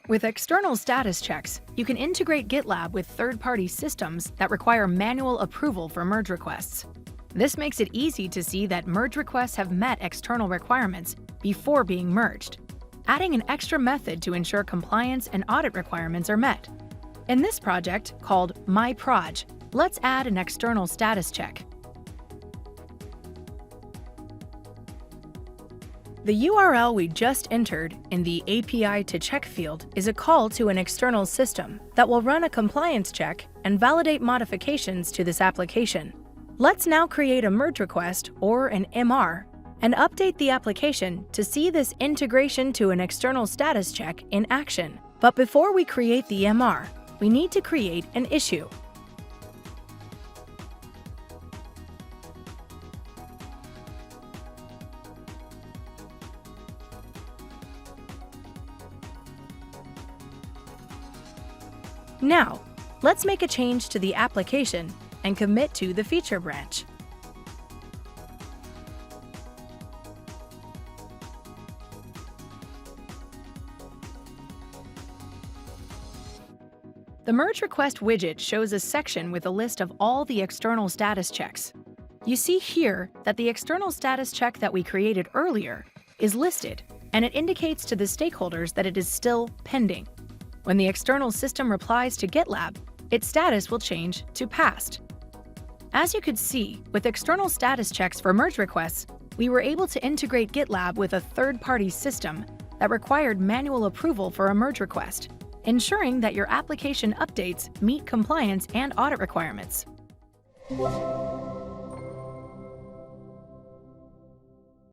With external status checks, you can integrate GitLab with third-party systems that require manual approval for merge requests. This makes it easy to see that merge requests have met external requirements before being merged, adding an extra method to ensure compliance and audit requirements are met. In this project, called MyProj, let's add an external status check. The URL we just entered in the API to check field is a call to an external system that will run a compliance check and validate modifications to this application. Let's now create a merge request, or an MR, and update the application to see this integration to an external status check in action. But before we create the MR, we need to create an issue. Now, let's make a change to the application and commit to the feature branch. The merge request widget shows a section with a list of all the external status checks. You see here that the external status check that we created earlier is listed, and it indicates to the stakeholders that it is still pending. When the external system replies to GitLab, its status will change to passed. As you could see, with external status checks for merge requests, we were able to integrate GitLab with a third-party system that required manual approval for a merge request, ensuring that your application updates meet compliance and audit requirements.